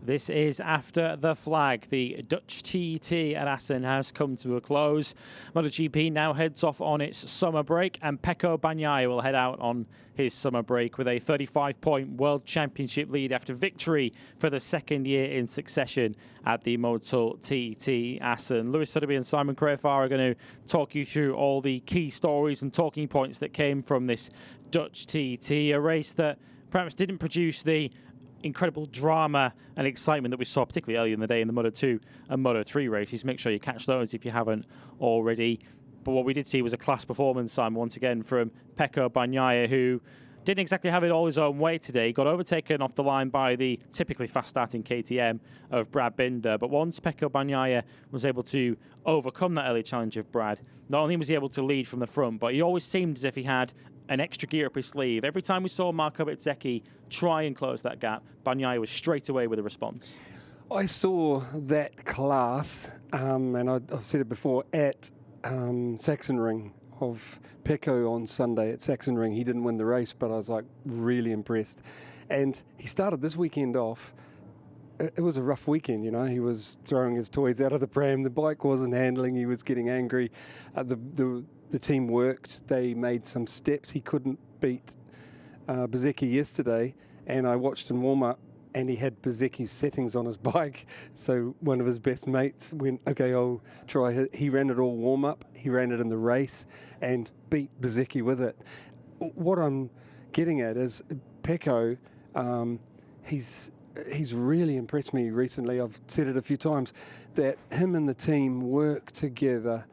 This is after the flag. The Dutch TT at Assen has come to a close. MotoGP now heads off on its summer break, and Pecco Bagnaia will head out on his summer break with a 35-point World Championship lead after victory for the second year in succession at the MotoGP Assen. Louis Suddaby and Simon Crafar are going to talk you through all the key stories and talking points that came from this Dutch TT, a race that perhaps didn't produce the incredible drama and excitement that we saw particularly early in the day in the Moto2 and Moto3 races. Make sure you catch those if you haven't already. But what we did see was a class performance, Simon, once again from Pecco Bagnaia, who didn't exactly have it all his own way today. Got overtaken off the line by the typically fast-starting KTM of Brad Binder. But once Pecco Bagnaia was able to overcome that early challenge of Brad, not only was he able to lead from the front, but he always seemed as if he had an extra gear up his sleeve. Every time we saw Marco Bezzecchi try and close that gap, Bagnaia was straight away with a response. I saw that class, and I've said it before, at Sachsenring of Pecco on Sunday at Sachsenring. He didn't win the race, but I was like really impressed. And he started this weekend off. It was a rough weekend, you know. He was throwing his toys out of the pram. The bike wasn't handling. He was getting angry. The team worked. They made some steps. He couldn't beat Bezzecchi yesterday, and I watched him warm up, and he had Bezzecchi's settings on his bike. So one of his best mates went, okay, I'll try. He ran it all warm up. He ran it in the race and beat Bezzecchi with it. What I'm getting at is Pecco, he's really impressed me recently. I've said it a few times that him and the team work together.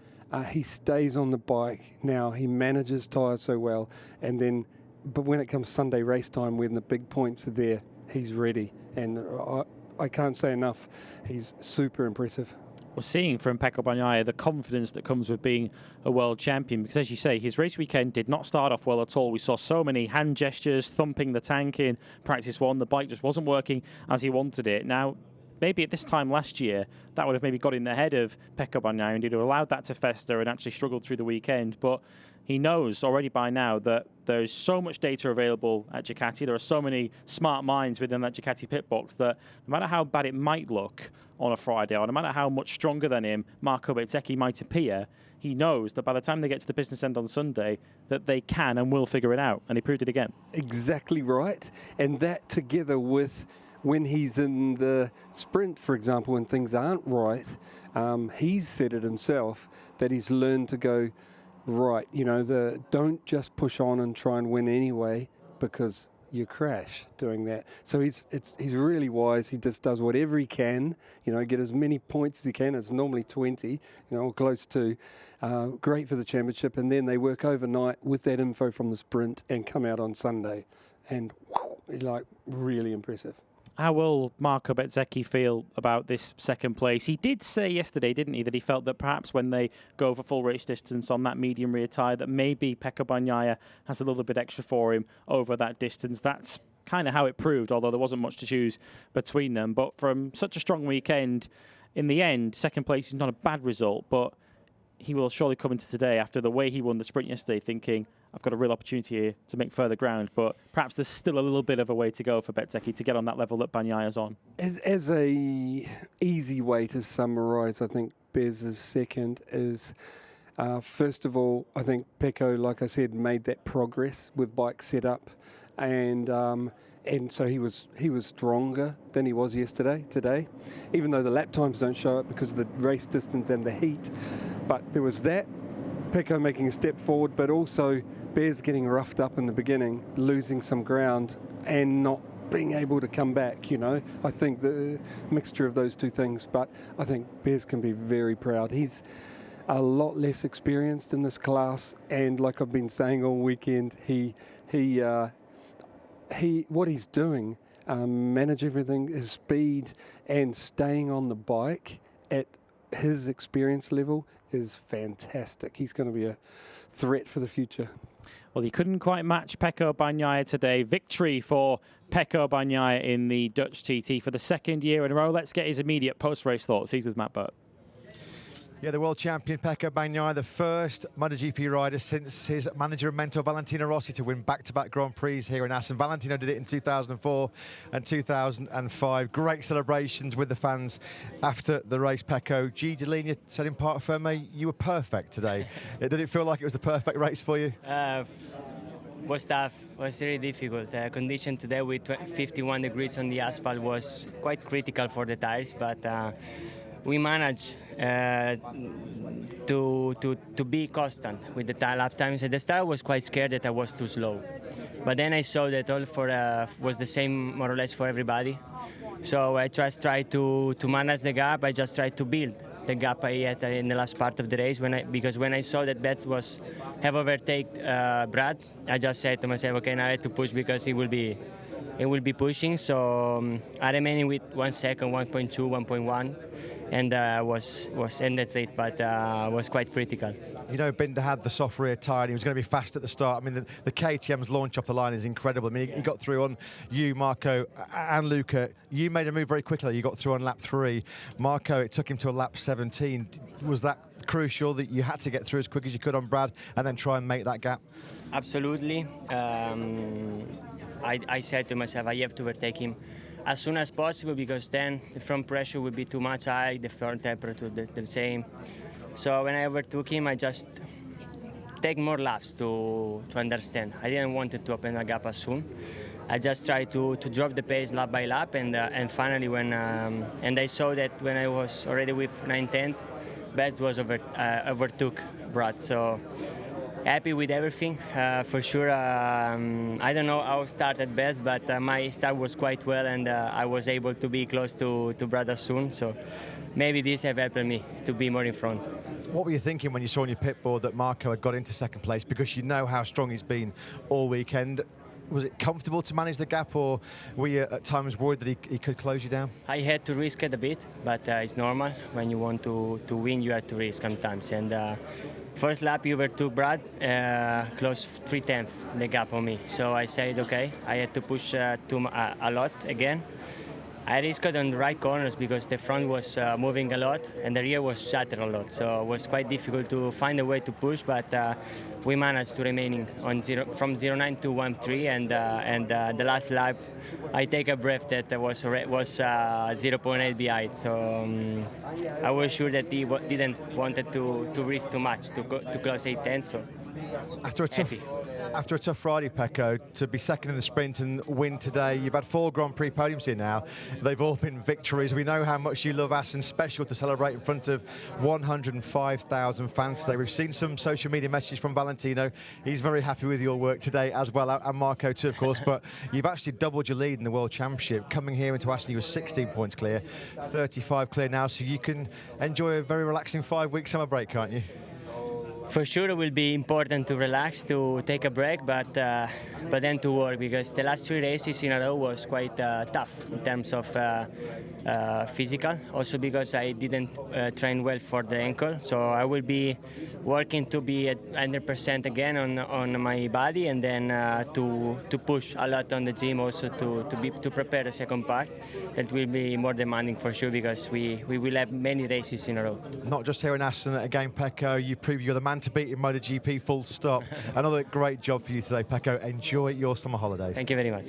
He stays on the bike now. He manages tyres so well, but when it comes Sunday race time, when the big points are there, he's ready. And I can't say enough. He's super impressive. We're seeing from Pecco Bagnaia the confidence that comes with being a world champion, because as you say, his race weekend did not start off well at all. We saw so many hand gestures, thumping the tank in practice one. The bike just wasn't working as he wanted it. Now, maybe at this time last year, that would have maybe got in the head of Pecco Bagnaia and he'd have allowed that to fester and actually struggled through the weekend. But he knows already by now that there's so much data available at Ducati. There are so many smart minds within that Ducati pit box that no matter how bad it might look on a Friday, or no matter how much stronger than him Marco Bezzecchi might appear, he knows that by the time they get to the business end on Sunday, that they can and will figure it out. And he proved it again. Exactly right. And that together with when he's in the sprint, for example, when things aren't right, he's said it himself that he's learned to go, right, you know, don't just push on and try and win anyway, because you crash doing that. So he's really wise. He just does whatever he can, you know, get as many points as he can. It's normally 20, you know, or close to. Great for the championship. And then they work overnight with that info from the sprint and come out on Sunday. And like really impressive. How will Marco Bezzecchi feel about this second place? He did say yesterday, didn't he, that he felt that perhaps when they go for full race distance on that medium rear tyre, that maybe Pecco Bagnaia has a little bit extra for him over that distance. That's kind of how it proved, although there wasn't much to choose between them. But from such a strong weekend, in the end, second place is not a bad result, but he will surely come into today after the way he won the sprint yesterday thinking, I've got a real opportunity here to make further ground, but perhaps there's still a little bit of a way to go for Bezzecchi to get on that level that Bagnaia's on. As a easy way to summarise, I think Bez's second is, first of all, I think Pecco, like I said, made that progress with bike setup, and so he was stronger than he was today, even though the lap times don't show it because of the race distance and the heat. But there was that, Pecco making a step forward, but also Bez getting roughed up in the beginning, losing some ground and not being able to come back, you know. I think the mixture of those two things, but I think Bez can be very proud. He's a lot less experienced in this class, and like I've been saying all weekend, what he's doing, manage everything, his speed and staying on the bike at his experience level is fantastic. He's going to be a threat for the future. Well, he couldn't quite match Pecco Bagnaia today. Victory for Pecco Bagnaia in the Dutch TT for the second year in a row. Let's get his immediate post-race thoughts. He's with Matt Birt. Yeah, the world champion Pecco Bagnaia, the first MotoGP rider since his manager and mentor Valentino Rossi to win back-to-back Grand Prix here in Assen. Valentino did it in 2004 and 2005. Great celebrations with the fans after the race, Pecco. G. Delinia said in Parc Ferme, you were perfect today. Did it feel like it was the perfect race for you? Was tough, was really difficult. Condition today with 51 degrees on the asphalt was quite critical for the tires, but we managed to be constant with the tire lap times. At the start I was quite scared that I was too slow, but then I saw that all was the same more or less for everybody. So I just tried to manage the gap. I just tried to build the gap I had in the last part of the race because when I saw that Betz have overtaken Brad, I just said to myself, okay, now I have to push because he will be pushing. So I remained with 1 second, 1.2, 1.1, and and that's it. But was quite critical. You know, Binder had the soft rear tyre and he was going to be fast at the start. I mean, the KTM's launch off the line is incredible. I mean, he got through on you, Marco, and Luca. You made a move very quickly. You got through on lap 3. Marco, it took him to a lap 17. Was that crucial that you had to get through as quick as you could on Brad and then try and make that gap? Absolutely. I said to myself, I have to overtake him as soon as possible because then the front pressure would be too much high, the front temperature the same. So when I overtook him, I just take more laps to understand. I didn't want to open a gap as soon. I just tried to drop the pace lap by lap, and finally when and I saw that when I was already with 9/10, Betz was overtook Brad. So happy with everything for sure. I don't know how I started Betz, but my start was quite well, and I was able to be close to Brad soon. So maybe this have helped me to be more in front. What were you thinking when you saw on your pit board that Marco had got into second place, because you know how strong he's been all weekend? Was it comfortable to manage the gap, or were you at times worried that he could close you down? I had to risk it a bit, but it's normal. When you want to win, you have to risk sometimes. And first lap, you overtook Brad, close 3/10 the gap on me. So I said, okay, I had to push a lot again. I risked on the right corners because the front was moving a lot and the rear was shattered a lot. So it was quite difficult to find a way to push, but we managed to remaining on from 0.9 to 1.3, and the last lap, I take a breath that was 0.8 behind. So I was sure that he didn't wanted to risk too much to close 8:10. So after a tough Friday, Pecco, to be second in the sprint and win today, you've had 4 Grand Prix podiums here now. They've all been victories. We know how much you love Assen, special to celebrate in front of 105,000 fans today. We've seen some social media messages from Valentino. He's very happy with your work today as well, and Marco too, of course. But you've actually doubled your lead in the World Championship. Coming here into Assen, you were 16 points clear, 35 clear now, so you can enjoy a very relaxing 5-week summer break, can't you? For sure, it will be important to relax, to take a break, but then to work, because the last 3 races in a row was quite tough in terms of physical. Also because I didn't train well for the ankle, so I will be working to be at 100% again on my body, and then to push a lot on the gym, also to prepare the second part. That will be more demanding for sure, because we will have many races in a row. Not just here in Assen again, Pecco. You prove you're the man to beat in MotoGP, full stop. Another great job for you today, Pecco. Enjoy your summer holidays. Thank you very much.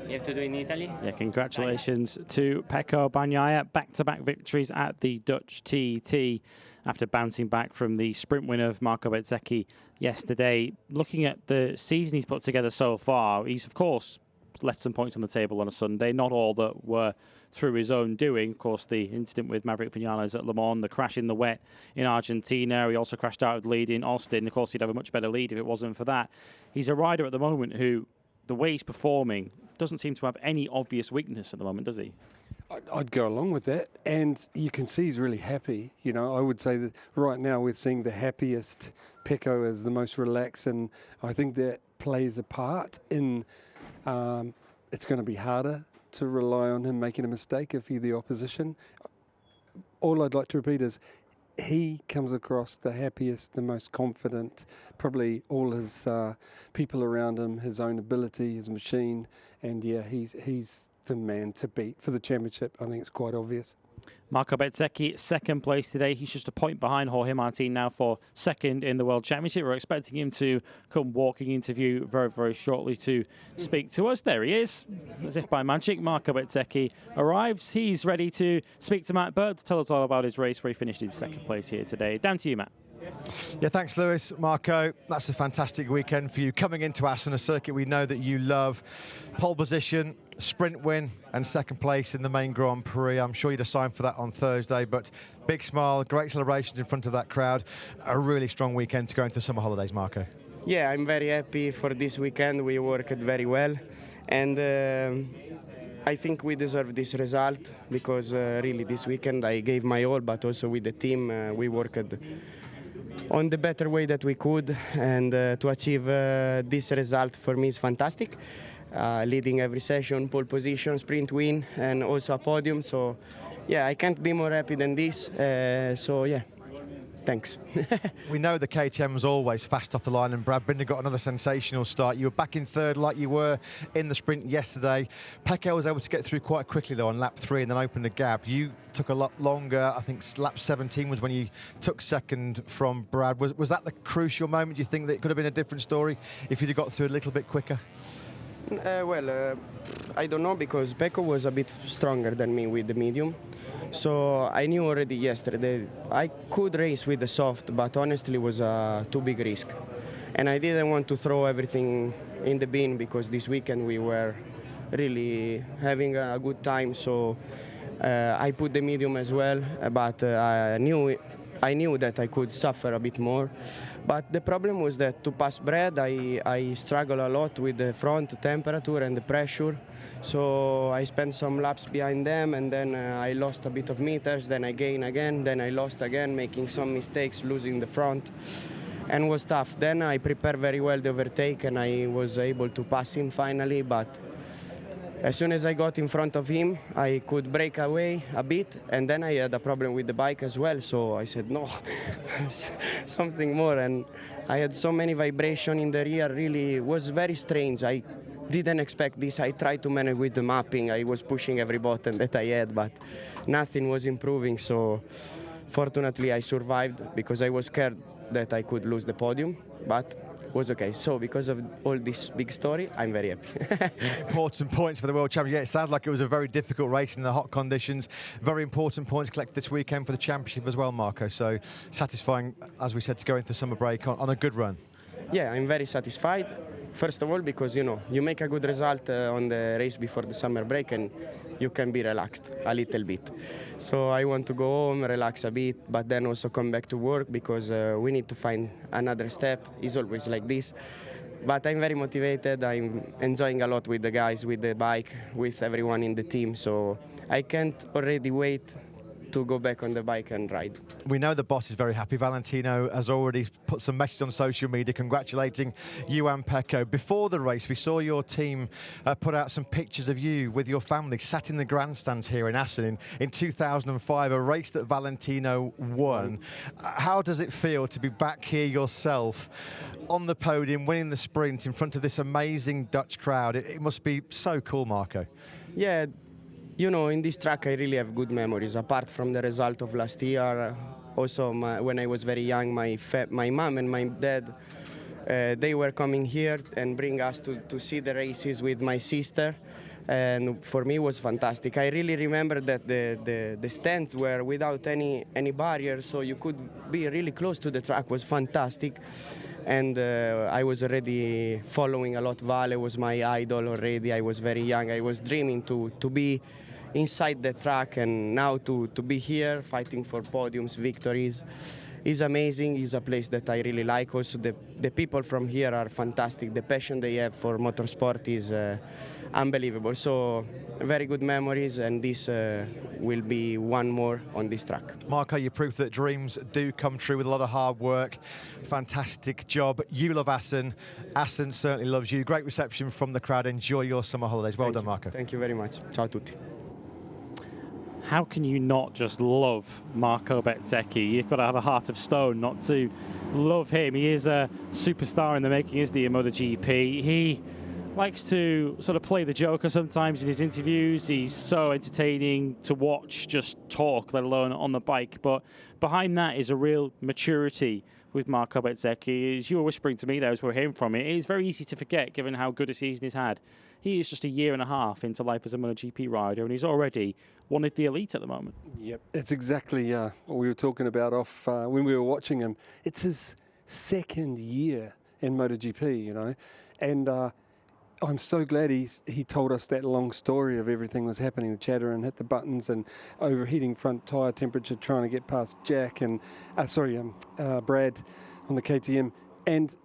You have to do it in Italy? Yeah, congratulations to Pecco Bagnaia. Back-to-back victories at the Dutch TT after bouncing back from the sprint win of Marco Bezzecchi yesterday. Looking at the season he's put together so far, he's, of course, left some points on the table on a Sunday. Not all that were through his own doing. Of course, the incident with Maverick Vinales at Le Mans, the crash in the wet in Argentina. He also crashed out of the lead in Austin. Of course, he'd have a much better lead if it wasn't for that. He's a rider at the moment who, the way he's performing, doesn't seem to have any obvious weakness at the moment, does he? I'd go along with that, and you can see he's really happy. You know, I would say that right now we're seeing the happiest Pecco as the most relaxed, and I think that plays a part in it's going to be harder to rely on him making a mistake if you're the opposition. All I'd like to repeat is he comes across the happiest, the most confident, probably all his people around him, his own ability, his machine, and yeah, he's the man to beat for the championship. I think it's quite obvious. Marco Bezzecchi, second place today. He's just a point behind Jorge Martin now for second in the World Championship. We're expecting him to come walking into view very, very shortly to speak to us. There he is. As if by magic, Marco Bezzecchi arrives. He's ready to speak to Matt Birt to tell us all about his race where he finished in second place here today. Down to you, Matt. Yeah, thanks, Louis. Marco, that's a fantastic weekend for you. Coming into Assen, a circuit we know that you love. Pole position, sprint win, and second place in the main Grand Prix. I'm sure you'd have signed for that on Thursday, but big smile, great celebrations in front of that crowd. A really strong weekend to go into summer holidays, Marco. Yeah, I'm very happy for this weekend. We worked very well, and I think we deserve this result because really this weekend I gave my all, but also with the team we worked on the better way that we could, and to achieve this result for me is fantastic. Leading every session, pole position, sprint win, and also a podium. So yeah, I can't be more happy than this. So yeah, thanks. We know the KTM was always fast off the line, and Brad Binder got another sensational start. You were back in third like you were in the sprint yesterday. Pecco was able to get through quite quickly though on lap 3 and then opened a gap. You took a lot longer. I think lap 17 was when you took second from Brad. Was that the crucial moment? Do you think that it could have been a different story if you'd have got through a little bit quicker? I don't know, because Pecco was a bit stronger than me with the medium. So I knew already yesterday I could race with the soft, but honestly it was a too big risk. And I didn't want to throw everything in the bin because this weekend we were really having a good time. So I put the medium as well, but I knew that I could suffer a bit more. But the problem was that to pass Brad, I struggle a lot with the front temperature and the pressure. So I spent some laps behind them, and then I lost a bit of meters, then I gained again, then I lost again, making some mistakes, losing the front, and was tough. Then I prepared very well the overtake, and I was able to pass him finally, but as soon as I got in front of him, I could break away a bit, and then I had a problem with the bike as well, so I said, no, something more, and I had so many vibration in the rear, really, it was very strange. I didn't expect this. I tried to manage with the mapping. I was pushing every button that I had, but nothing was improving, so fortunately I survived because I was scared that I could lose the podium, but was okay. So because of all this big story, I'm very happy. Important points for the World Championship. Yeah, it sounds like it was a very difficult race in the hot conditions. Very important points collected this weekend for the championship as well, Marco. So satisfying, as we said, to go into the summer break on a good run. Yeah, I'm very satisfied. First of all, because you make a good result on the race before the summer break, and you can be relaxed a little bit. So I want to go home, relax a bit, but then also come back to work because we need to find another step. It's always like this. But I'm very motivated. I'm enjoying a lot with the guys, with the bike, with everyone in the team. So I can't already wait to go back on the bike and ride. We know the boss is very happy. Valentino has already put some message on social media congratulating you and Pecco. Before the race, we saw your team put out some pictures of you with your family sat in the grandstands here in Assen in 2005, a race that Valentino won. How does it feel to be back here yourself on the podium, winning the sprint in front of this amazing Dutch crowd? It must be so cool, Marco. Yeah. You know, in this track I really have good memories, apart from the result of last year. Also, when I was very young, my mom and my dad, they were coming here and bring us to see the races with my sister. And for me, it was fantastic. I really remember that the stands were without any barriers, so you could be really close to the track. It was fantastic. And I was already following a lot. Vale was my idol already. I was very young. I was dreaming to be inside the track, and now to be here fighting for podiums, victories is amazing. It's a place that I really like. Also, the people from here are fantastic. The passion they have for motorsport is unbelievable. So very good memories, and this will be one more on this track. Marco, you proof that dreams do come true with a lot of hard work. Fantastic job. You love Assen. Assen certainly loves you. Great reception from the crowd. Enjoy your summer holidays. Well done, Marco. Thank you very much. Ciao a tutti. How can you not just love Marco Bezzecchi? You've got to have a heart of stone not to love him. He is a superstar in the making, isn't he, in MotoGP? He likes to sort of play the joker sometimes in his interviews. He's so entertaining to watch, just talk, let alone on the bike. But behind that is a real maturity with Marco Bezzecchi. As you were whispering to me there as we were hearing from it is very easy to forget given how good a season he's had. He is just a year and a half into life as a MotoGP rider, and he's already one of the elite at the moment. Yep, it's exactly what we were talking about off when we were watching him. It's his second year in MotoGP, you know, and I'm so glad he told us that long story of everything was happening. The chatter and hit the buttons and overheating front tyre temperature, trying to get past Jack and Brad on the KTM, and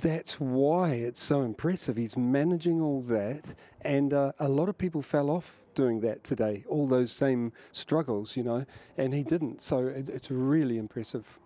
that's why it's so impressive. He's managing all that, and a lot of people fell off doing that today. All those same struggles, you know, and he didn't. So it's really impressive.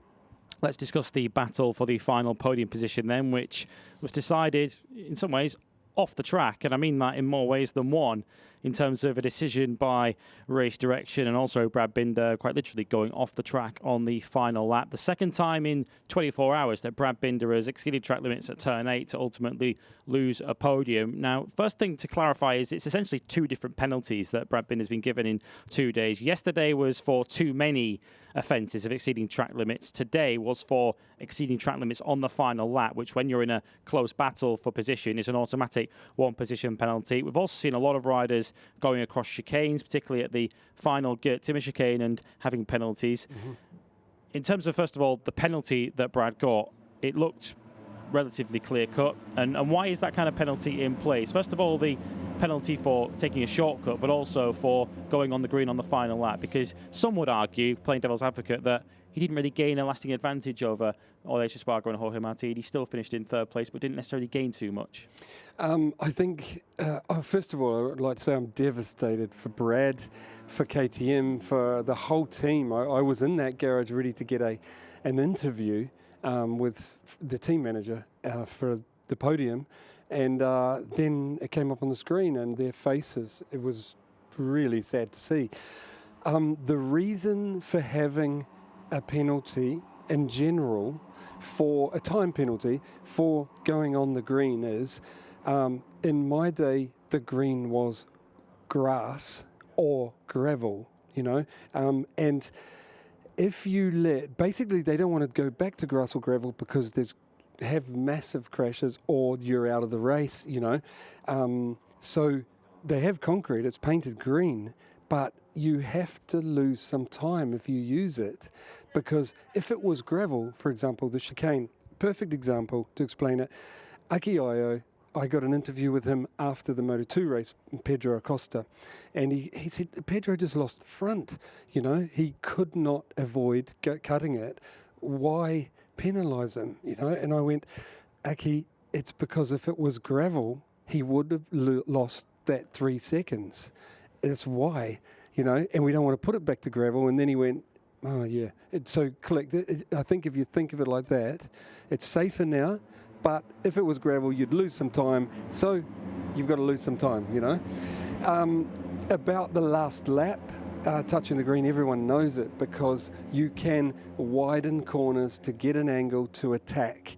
Let's discuss the battle for the final podium position then, which was decided in some ways off the track, and I mean that in more ways than one, in terms of a decision by race direction and also Brad Binder quite literally going off the track on the final lap. The second time in 24 hours that Brad Binder has exceeded track limits at turn 8 to ultimately lose a podium. Now, first thing to clarify is it's essentially two different penalties that Brad Binder's been given in 2 days. Yesterday was for too many offences of exceeding track limits. Today was for exceeding track limits on the final lap, which when you're in a close battle for position is an automatic one-position penalty. We've also seen a lot of riders going across chicanes, particularly at the final Gert Timmer chicane, and having penalties. In terms of, first of all, the penalty that Brad got, it looked relatively clear-cut. And why is that kind of penalty in place? First of all, the penalty for taking a shortcut, but also for going on the green on the final lap, because some would argue, playing devil's advocate, that he didn't really gain a lasting advantage over Aleix Espargaro and Jorge Martin. He still finished in third place, but didn't necessarily gain too much. I think, first of all, I would like to say I'm devastated for Brad, for KTM, for the whole team. I was in that garage ready to get an interview with the team manager for the podium, and then it came up on the screen and their faces, it was really sad to see. The reason for having a penalty in general, for a time penalty for going on the green is, in my day, the green was grass or gravel, you know, and if you basically they don't want to go back to grass or gravel because have massive crashes or you're out of the race, you know. So they have concrete, it's painted green, but you have to lose some time if you use it, because if it was gravel, for example, the chicane, perfect example to explain it, Aki Ayo, I got an interview with him after the Moto2 race, Pedro Acosta, and he said, Pedro just lost the front, you know, he could not avoid cutting it. Why penalise him, you know? And I went, Aki, it's because if it was gravel, he would have lost that 3 seconds. That's why, you know, and we don't want to put it back to gravel. And then he went, oh yeah, it's so clicked. I think if you think of it like that, it's safer now, but if it was gravel, you'd lose some time. So you've got to lose some time, you know. About the last lap, touching the green, everyone knows it because you can widen corners to get an angle to attack.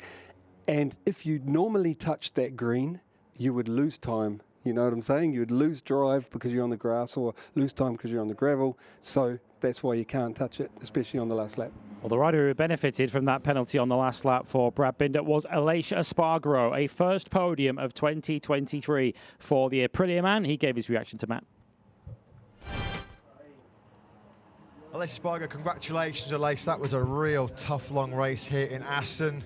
And if you normally touch that green, you would lose time. You know what I'm saying? You would lose drive because you're on the grass or lose time because you're on the gravel. So that's why you can't touch it, especially on the last lap. Well, the rider who benefited from that penalty on the last lap for Brad Binder was Aleix Espargaro, a first podium of 2023 for the Aprilia man. He gave his reaction to Matt. Aleix Espargaro, congratulations, Aleix. That was a real tough, long race here in Assen.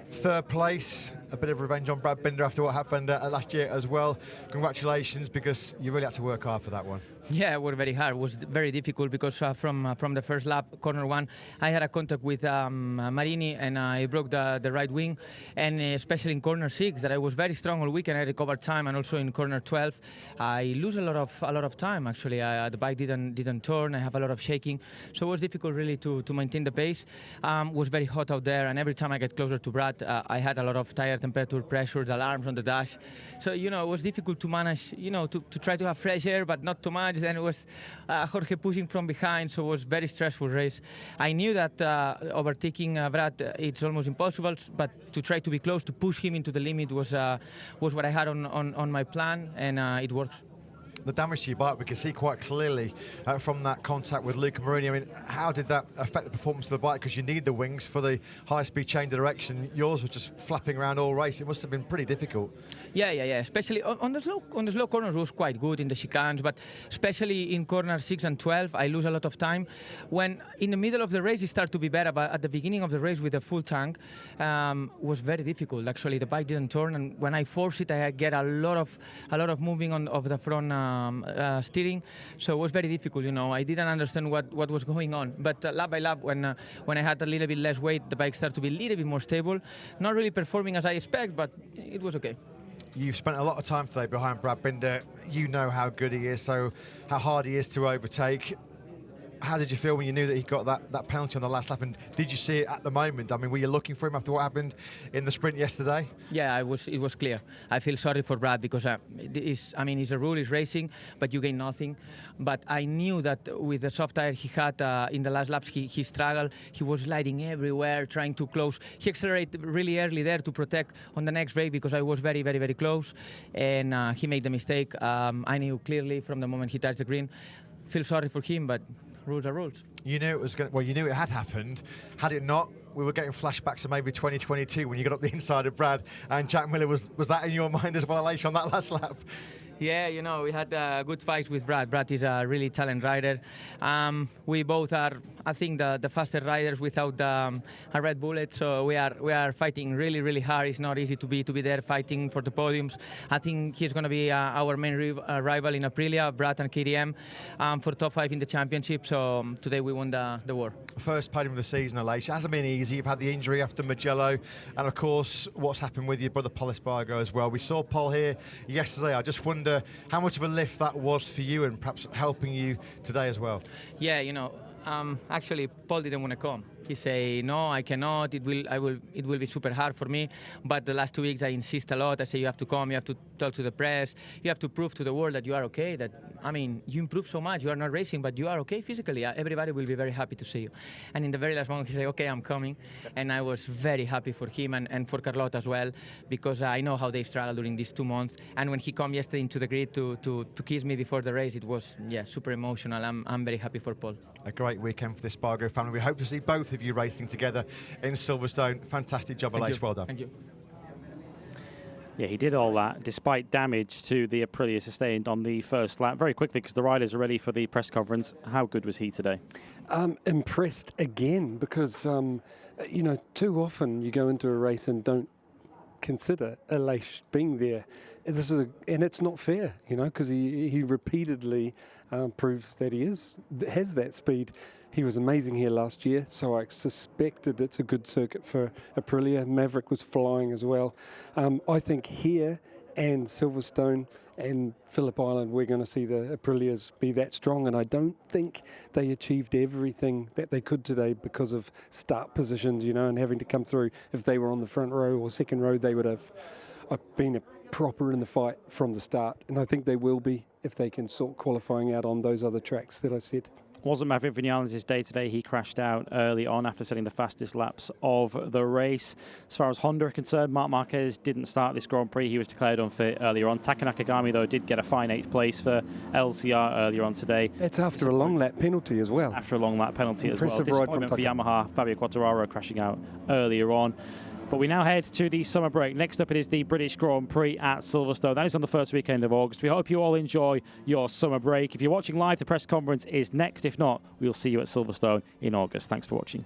Third place, a bit of revenge on Brad Binder after what happened last year as well. Congratulations, because you really had to work hard for that one. Yeah, it was very hard. It was very difficult because from the first lap, corner 1, I had a contact with Marini and I broke the right wing, and especially in corner 6, that I was very strong all weekend. I recovered time, and also in corner 12, I lose a lot of time. Actually, the bike didn't turn. I have a lot of shaking, so it was difficult really to maintain the pace. Was very hot out there, and every time I get closer to Brad, I had a lot of tire temperature pressure, the alarms on the dash. So, it was difficult to manage, to try to have fresh air, but not too much. Then it was Jorge pushing from behind, so it was very stressful race. I knew that overtaking Brad, it's almost impossible, but to try to be close, to push him into the limit was what I had on my plan, and it works. The damage to your bike we can see quite clearly from that contact with Luca Marini. I mean, how did that affect the performance of the bike? Because you need the wings for the high-speed change of direction. Yours was just flapping around all race. It must have been pretty difficult. Yeah. Especially on the slow corners, it was quite good in the chicanes, but especially in corner 6 and 12, I lose a lot of time. When in the middle of the race, it started to be better, but at the beginning of the race with a full tank, was very difficult. Actually, the bike didn't turn, and when I force it, I get a lot of moving of the front. Steering, so it was very difficult. I didn't understand what was going on. But lap by lap, when I had a little bit less weight, the bike started to be a little bit more stable. Not really performing as I expect, but it was okay. You've spent a lot of time today behind Brad Binder. You know how good he is, so how hard he is to overtake. How did you feel when you knew that he got that penalty on the last lap? And did you see it at the moment? I mean, were you looking for him after what happened in the sprint yesterday? Yeah, it was clear. I feel sorry for Brad because it's a rule, it's racing, but you gain nothing. But I knew that with the soft tire he had in the last laps, he struggled. He was sliding everywhere, trying to close. He accelerated really early there to protect on the next break because I was very, very, very close. And he made the mistake. I knew clearly from the moment he touched the green. Feel sorry for him, but rules are rules. You knew it was going. Well, you knew it had happened. Had it not, we were getting flashbacks to maybe 2022 when you got up the inside of Brad and Jack Miller. Was that in your mind as well, Aleix, on that last lap? Yeah, we had good fights with Brad. Brad is a really talented rider. We both are, I think, the fastest riders without a red bullet. So we are fighting really, really hard. It's not easy to be there fighting for the podiums. I think he's going to be our main rival in Aprilia, Brad and KTM, for top 5 in the championship. So today we won the war. First podium of the season, Aleix. It hasn't been easy. You've had the injury after Mugello, and of course, what's happened with your brother Paul Espargaro as well. We saw Paul here yesterday. I just wonder how much of a lift that was for you and perhaps helping you today as well. Yeah, actually Paul didn't want to come. He said, no, I cannot, it will be super hard for me. But the last 2 weeks I insist a lot. I say you have to come, you have to talk to the press, you have to prove to the world that you are okay, you improve so much, you are not racing, but you are okay physically. Everybody will be very happy to see you. And in the very last moment he said, okay, I'm coming. And I was very happy for him and for Carlota as well, because I know how they struggled during these 2 months. And when he came yesterday into the grid to kiss me before the race, it was, super emotional. I'm very happy for Paul. A great weekend for the Espargaro family. We hope to see both of you racing together in Silverstone. Fantastic job, Aleix. Well done. Thank you. Yeah, he did all that despite damage to the Aprilia sustained on the first lap. Very quickly, because the riders are ready for the press conference. How good was he today? Impressed again, because too often you go into a race and don't consider Aleix being there. And it's not fair, because he repeatedly proves that he has that speed. He was amazing here last year, so I suspected it's a good circuit for Aprilia. Maverick was flying as well. I think here and Silverstone and Phillip Island, we're going to see the Aprilias be that strong, and I don't think they achieved everything that they could today because of start positions, and having to come through. If they were on the front row or second row, they would have been proper in the fight from the start, and I think they will be if they can sort qualifying out on those other tracks that I said. Wasn't Maverick Vinales' day today. He crashed out early on after setting the fastest laps of the race. As far as Honda are concerned, Marc Marquez didn't start this Grand Prix. He was declared unfit earlier on. Taka Nakagami, though, did get a fine 8th place for LCR earlier on today. It's after a long lap penalty as well. After a long lap penalty Impressive as well. Disappointment for Yamaha. Fabio Quartararo crashing out earlier on. But we now head to the summer break. Next up, it is the British Grand Prix at Silverstone. That is on the first weekend of August. We hope you all enjoy your summer break. If you're watching live, the press conference is next. If not, we'll see you at Silverstone in August. Thanks for watching.